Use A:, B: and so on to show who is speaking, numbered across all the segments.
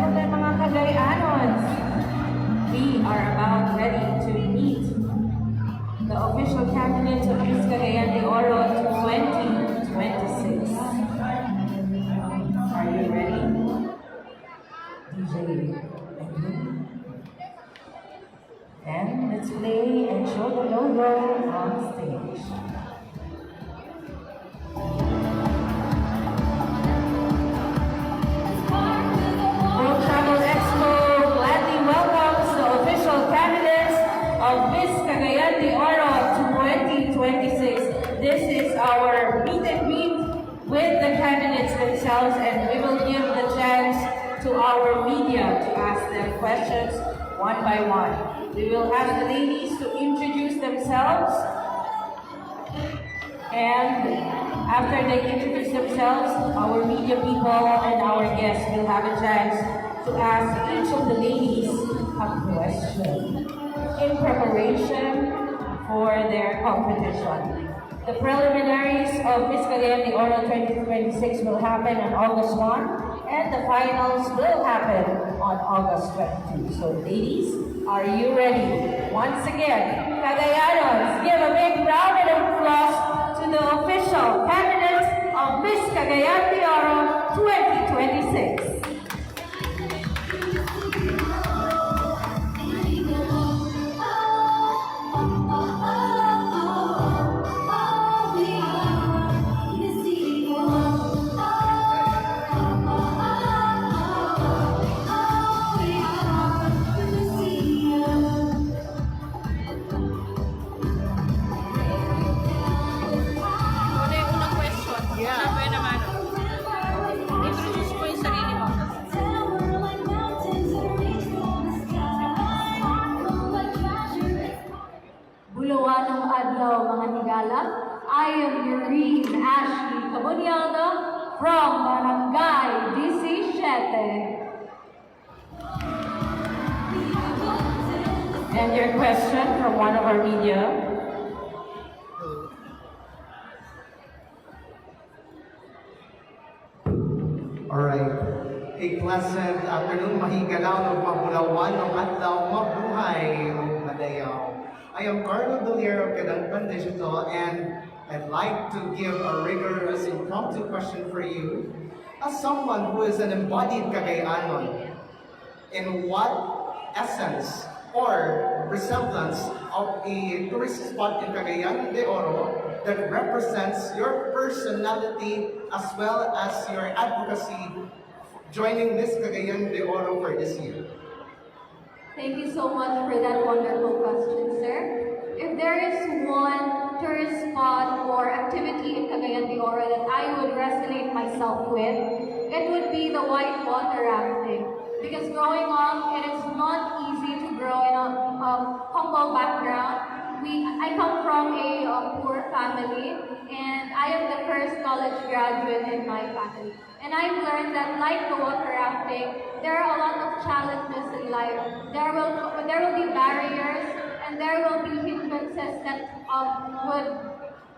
A: okay mga Cagayanons. We are about ready to meet the official candidates of Miss Cagayan de Oro 2026. Are you ready? DJ, thank you. And let's play and show the logo on stage. World Travel Expo gladly welcomes the official candidates of Miss Cagayan de Oro 2026. This is our meet and greet with the candidates themselves, and we will give the chance to our media to ask them questions one by one. We will ask the ladies to introduce themselves, and after they introduce themselves, our media people and our guests will have a chance to ask each of the ladies a question in preparation for their competition. The preliminaries of Miss Cagayan de Oro 2026 will happen on August 1, and the finals will happen on August 22. So ladies, are you ready? Once again, Cagayanos, give a big round of applause to the official candidates of Miss Cagayan de Oro 2026.
B: Bulawanong adlaw mga higala. I am Noreen Ashley Cabonyaldo from Barangay DC7.
A: And your question from one of our media.
C: Alright. A pleasant afternoon, mahigalaw ng mabulawan ng adlaw, mabuhay ng madayaw. I am Carlo Dolier of Kadangpan Digital, and I'd like to give a rigorous impromptu question for you. As someone who is an embodied Cagayanon, in what essence or resemblance of a tourist spot in Cagayan de Oro that represents your personality as well as your advocacy joining Miss Cagayan de Oro for this year?
B: Thank you so much for that wonderful question, sir. If there is one tourist spot or activity in Cagayan de Oro that I would resonate myself with, it would be the white water rafting. Because growing up, it is not easy to grow in a humble background. I come from a poor family, and I am the first college graduate in my family. And I've learned that, like the water rafting, there are a lot of challenges in life. There will be barriers, and there will be hindrances that would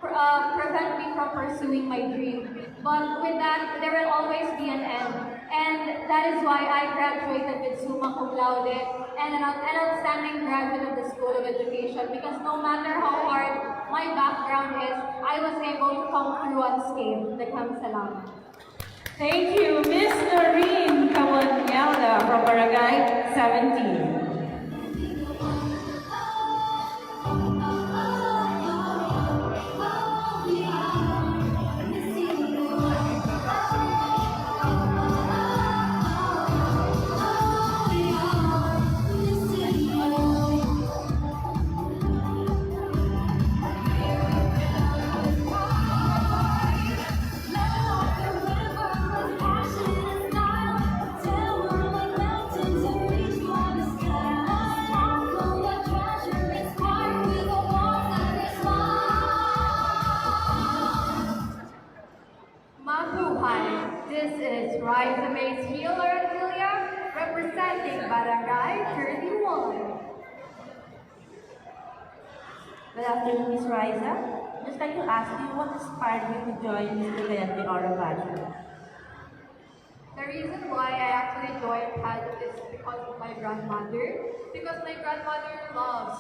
B: prevent me from pursuing my dream. But with that, there will always be an end. And that is why I graduated with summa cum laude and an outstanding graduate of the School of Education, because no matter how hard my background is, I was able to come through unscathed. Salamat.
A: Thank you, Miss Noreen Cabonyaldo from Barangay 17.
B: This is Riza Mays Healer Amelia, representing Barangay 31.
A: Good afternoon, Ms. Riza. Just like to ask you, what inspired you to join Miss Cagayan de Oro pageant?
B: The reason why I actually joined I've had is because of my grandmother. Because my grandmother loves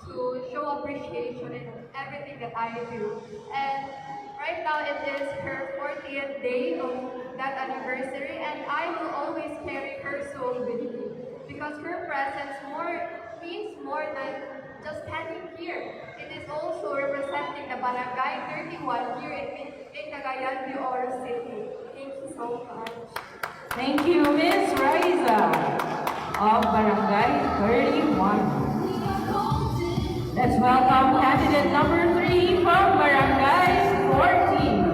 B: to show appreciation in everything that I do. And right now it is her 40th day of that anniversary, and I will always carry her soul with me. Because her presence means more than just standing here. It is also representing the Barangay 31 here in Cagayan de Oro City. Thank you so much.
A: Thank you, Miss Raisa of Barangay 31. Let's welcome candidate number 3 from Barangay 14.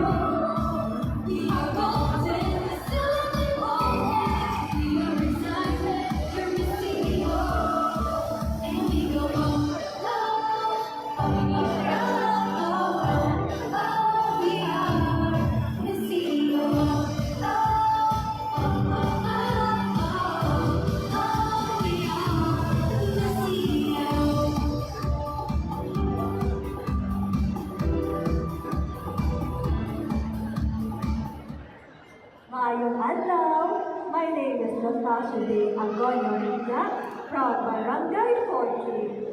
D: Maayong adlaw! My name is Natasha De Angonio Rita from Barangay 14.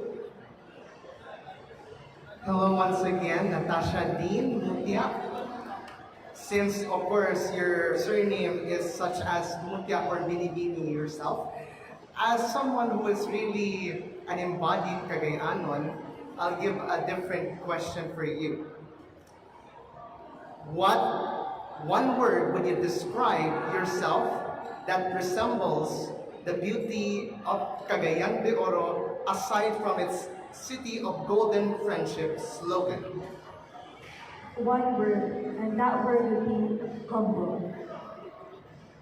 C: Hello once again, Natasha Dean Mutia. Since, of course, your surname is such as Mutia or Binibini yourself, as someone who is really an embodied Cagayanon, I'll give a different question for you. What one word would you describe yourself that resembles the beauty of Cagayan de Oro aside from its City of Golden Friendship slogan?
D: One word, and that word would be humble.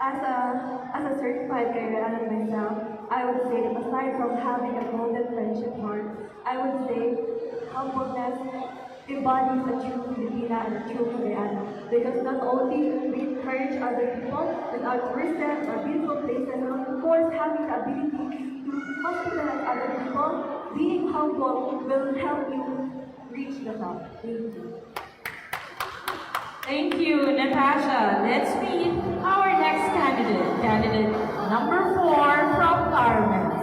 D: As a certified Cagayanon myself, I would say that aside from having a golden friendship heart, I would say humbleness embodies a true Filipina and a true Cagayanon. Because not only we encourage other people with our tourism or beautiful places, but of course having the ability to hospitalize other people, being humble will help you reach the top. Thank you.
A: Thank you, Natasha. Let's meet our next candidate, candidate number 4 from Carmen.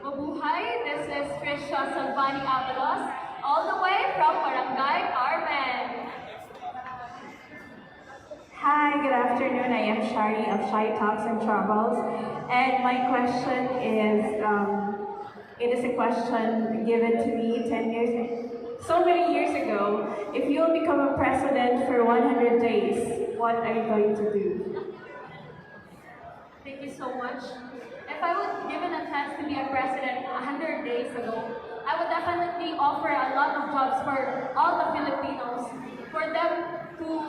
B: Mabuhay, this is Trisha Salvani Avalos, all the way from Barangay Carmen.
D: Hi, good afternoon. I am Shari of Shy Talks and Troubles. And my question is, it is a question given to me 10 years, so many years ago. If you'll become a president for 100 days, what are you going to do?
B: Thank you so much. If I was given a chance to be a president 100 days ago, I would definitely offer a lot of jobs for all the Filipinos, for them to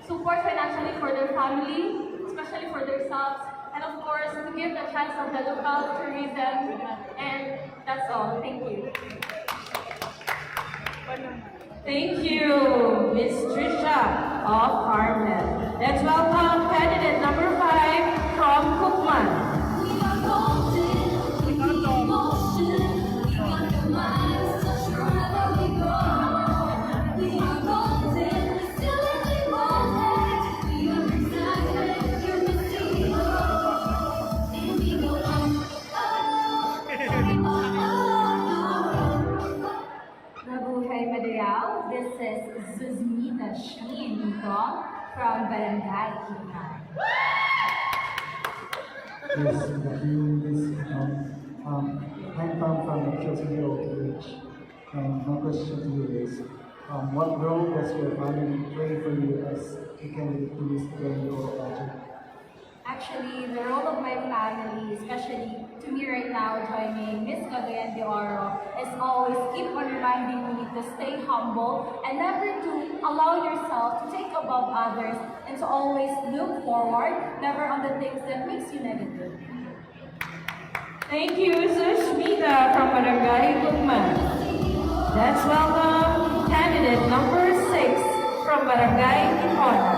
B: support financially for their family, especially for themselves, and of course, to give the chance of the local tourism, and that's all. Thank you.
A: Thank you, Miss Trisha of Carmen. Let's welcome candidate number 5 from Kukman.
E: Mabuhay Madayao, this is Zuzmita Sheen dito from Barangay Kinan.
F: Yes, good afternoon, Miss. I'm Tom from the QCDOTH. My question to you is, what role does your family play for you as a candidate to this Grand Oro project?
E: Actually, the role of my family, especially to me right now, joining Miss Cagayan de Oro, is always keep on reminding me to stay humble and never to allow yourself to take above others and to always look forward, never on the things that makes you negative.
A: Thank you, Sushmita from Barangay Kukman. Let's welcome candidate number 6 from Barangay Ipona.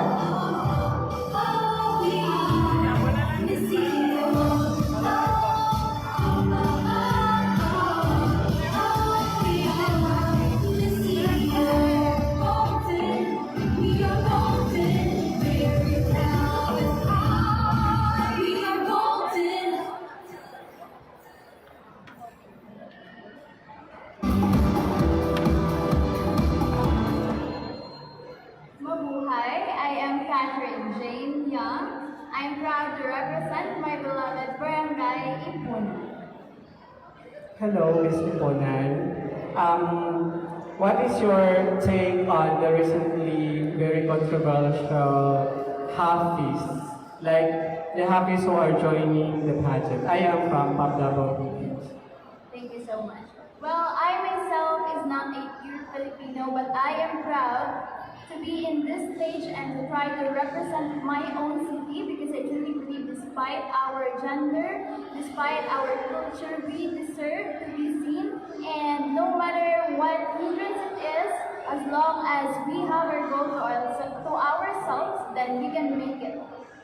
E: Young. I'm proud to represent my beloved barangay Ipunan.
G: Hello, Ms. Iponan. What is your take on the recently very controversial halfies? Like the halfies who are joining the pageant. I am from Pablabo.
E: Thank you so much. Well, I myself is not a pure Filipino, but I am proud to be in this stage and to try to represent my own city because I truly believe despite our gender, despite our culture, we deserve to be seen. And no matter what hindrance it is, as long as we have our goal to ourselves, then we can make it.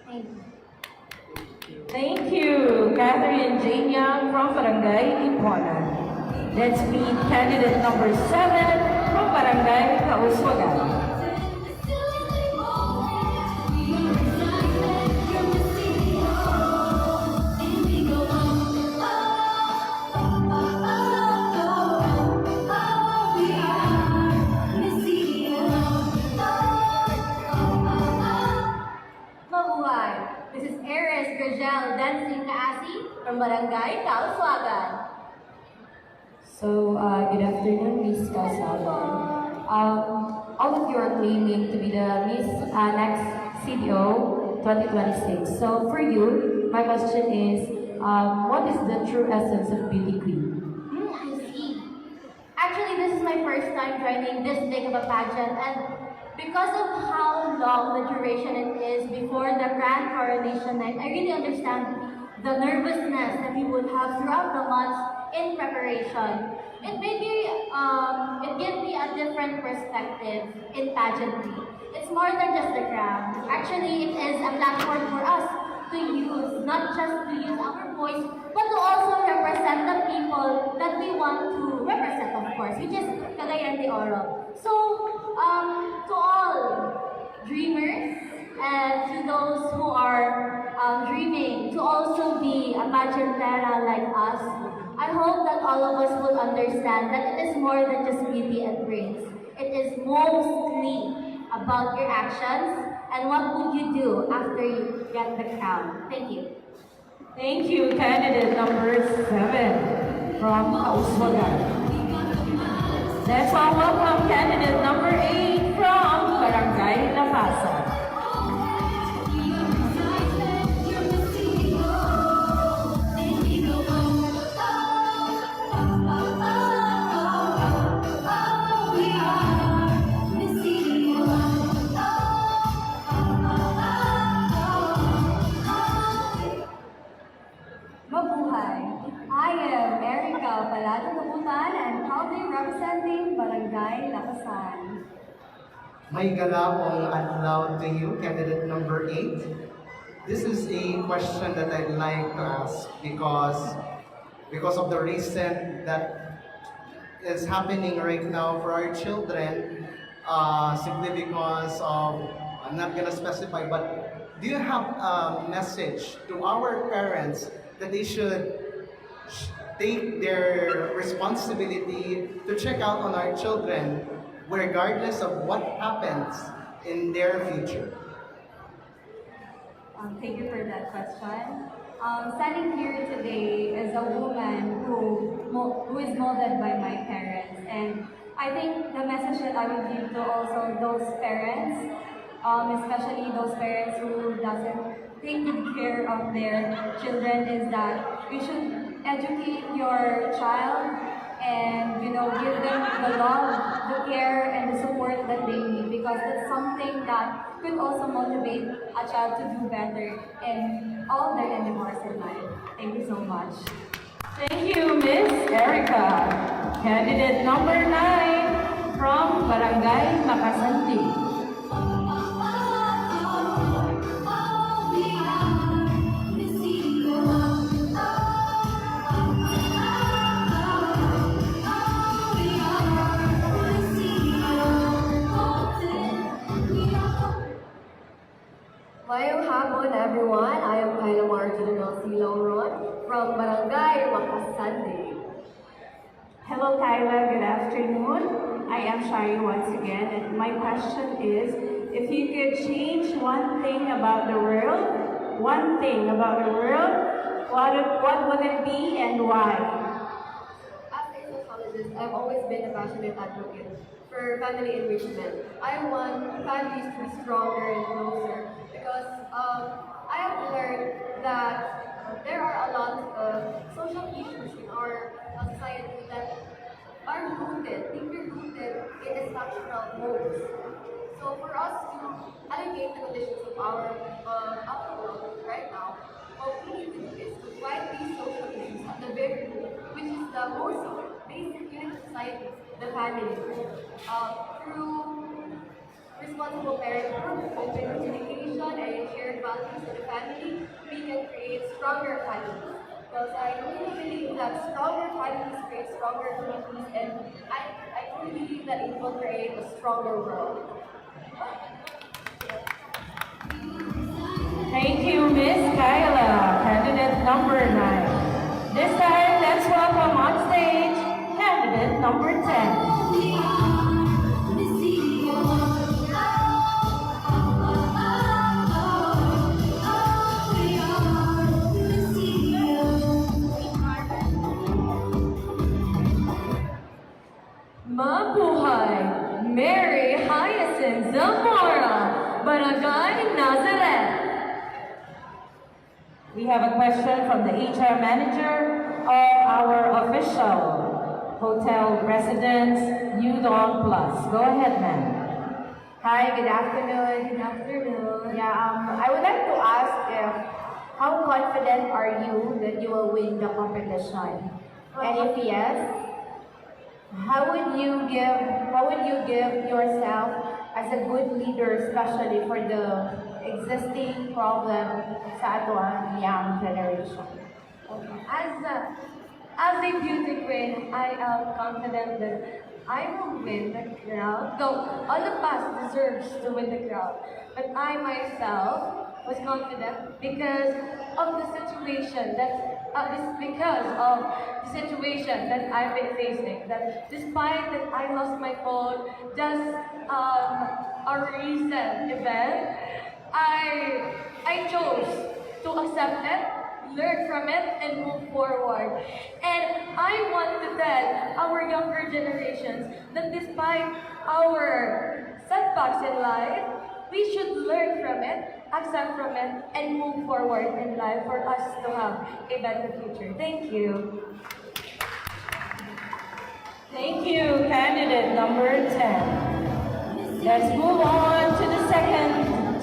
E: Thank you.
A: Thank you, Catherine Jane Young from Barangay Ipuanan. Let's meet candidate number 7 from Barangay Kauswagan.
B: Mabuhay! This is Eres Gurgel Dancing Kaasi from Barangay Kauswagan.
A: So, good afternoon, Miss Kauswagan. All of you are claiming to be the Miss next CDO 2026. So, for you, my question is, what is the true essence of beauty queen?
B: I see. Actually, this is my first time joining this big of a pageant, and because of how long the duration it is before the grand coronation night, I really understand the nervousness that you would have throughout the months in preparation. It gives me a different perspective in pageantry. It's more than just the crown. Actually, it is a platform for us to use, not just to use our voice, but to also represent the people that we want to represent, of course, which is Cagayan de Oro. So, to all dreamers and to those who are dreaming to also be a pageantera like us, I hope that all of us will understand that it is more than just beauty and brains. It is mostly about your actions and what would you do after you get the crown. Thank you.
A: Thank you, candidate number 7 from Kauswagan. Let's all welcome candidate number 8 from Barangay La Pasa.
D: Mabuhay! I am Erica Palado Kabutan and proudly representing Barangay Lapasan.
C: May galawang adlaw to you, candidate number 8. This is a question that I'd like to ask because of the recent that is happening right now for our children, simply because of, I'm not gonna specify, but do you have a message to our parents that they should take their responsibility to check out on our children regardless of what happens in their future?
D: Thank you for that question. Standing here today as a woman who is molded by my parents, and I think the message that I would give to also those parents, especially those parents who doesn't take good care of their children, is that you should educate your child and give them the love, the care, and the support that they need, because that's something that could also motivate a child to do better in all their endeavors in life. Thank you so much.
A: Thank you, Miss Erica. Candidate number 9 from Barangay Makasanti.
H: Mayong hapon, everyone. I am Kyla Marginal Silongron from Barangay Makasande.
D: Hello, Kyla. Good afternoon. I am Shari once again, and my question is, if you could change one thing about the world, what would it be and why?
H: As a sociologist, I've always been a passionate advocate for family enrichment. I want families to be stronger and closer because I have learned that there are a lot of social issues in our society that are deeply rooted in dysfunctional homes. So for us to alleviate the conditions of our world right now, what we need to do is to fight these social issues at the very root, which is the most basic unit of society, the family. Through responsible parenthood, open communication, and shared values of the family, we can create stronger families. Because I really believe that stronger families create stronger communities, and I really believe that it will create a stronger world.
A: Thank you, Miss Kyla, candidate number 9. This time, let's welcome on stage candidate number 10. Mabuhay, Mary Hyacinth Zamora, Barangay Nazareth. We have a question from the HR manager of our official hotel residence, Udon Plus. Go ahead, ma'am.
D: Hi, good afternoon. Yeah, I would like to ask how confident are you that you will win the competition? And if yes, how would you give yourself as a good leader, especially for the existing problem sa ato young generation?
B: Okay. As a beauty queen, I am confident that I will win the crowd. Though all of us deserves to win the crowd, but I myself was confident because of the situation that I've been facing. That despite that I lost my phone, just a recent event, I chose to accept it, learn from it, and move forward. And I want to tell our younger generations that despite our setbacks in life, we should learn from it, accept from it, and move forward in life for us to have a better future. Thank you.
A: Thank you, candidate number 10. Let's move on to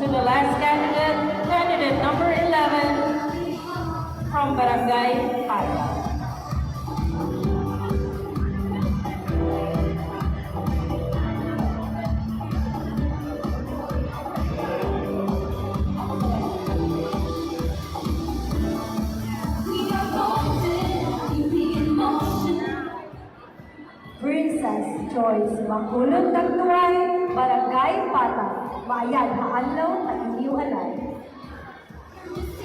A: the last candidate number 11 from Barangay Paya.
D: Princess Joyce Makulog Tagtuay, Barangay Pata, Maayan Haanlaw at Iniuhalay.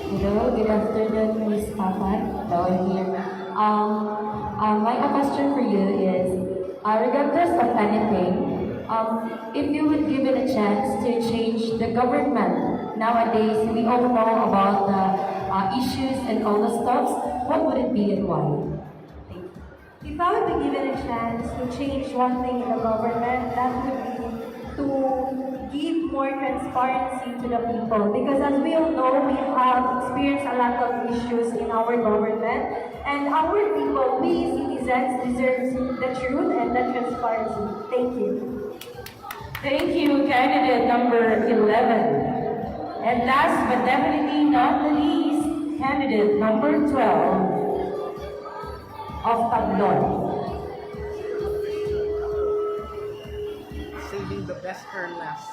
I: Hello, good afternoon, Miss Papa. Down here. My question for you is, regardless of anything, if you would given a chance to change the government nowadays, we all know about the issues and all the stuff. What would it be and why?
D: If I would be given a chance to change one thing in the government, that would be to give more transparency to the people. Because as we all know, we have experienced a lot of issues in our government. And our people, we citizens, deserve the truth and the transparency. Thank you.
A: Thank you, candidate number 11. And last but definitely not the least, candidate number 12 of Tagloy.
C: Saving the best for last.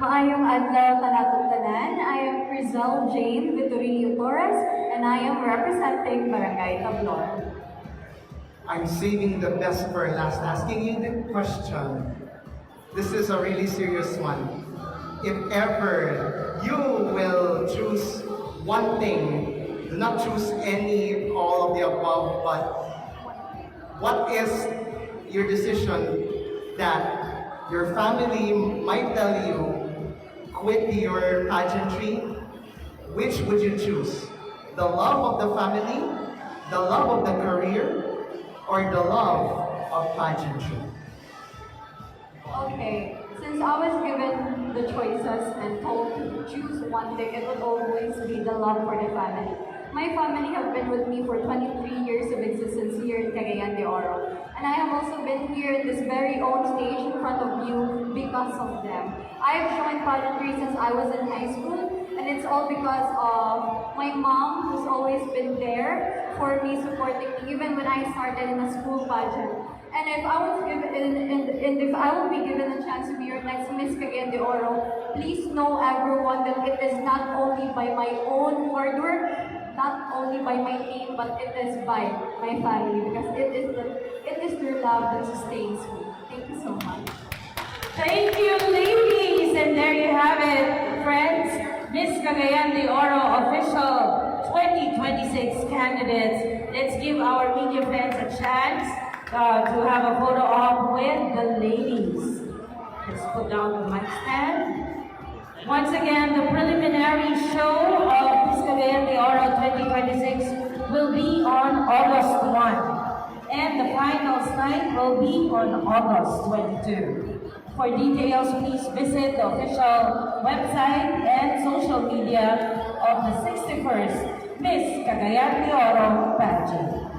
D: Maayong adlaw kanatong tanan. I am Crizel Jane Vitorilio Torres, and I am representing Barangay Tablor.
C: I'm saving the best for last, asking you the question. This is a really serious one. If ever you will choose one thing, do not choose any, all of the above, but what is your decision that your family might tell you, quit your pageantry? Which would you choose? The love of the family, the love of the career, or the love of pageantry?
B: Okay, since I was given the choices and told to choose one thing, it would always be the love for the family. My family have been with me for 23 years of existence here in Cagayan de Oro. And I have also been here in this very own stage in front of you because of them. I have joined pageantry since I was in high school, and it's all because of my mom, who's always been there for me, supporting me, even when I started in a school pageant. And if I was given, and if I will be given a chance to be your next Miss Cagayan de Oro, please know everyone that it is not only by my own hard work, not only by my name, but it is by my family, because it is their love that sustains me. Thank you so much.
A: Thank you, ladies! And there you have it, friends. Miss Cagayan de Oro official 2026 candidates. Let's give our media friends a chance to have a photo op with the ladies. Let's put down the mic stand. Once again, the preliminary show of Miss Cagayan de Oro 2026 will be on August 1. And the finals night will be on August 22. For details, please visit the official website and social media of the 61st Miss Cagayan de Oro pageant.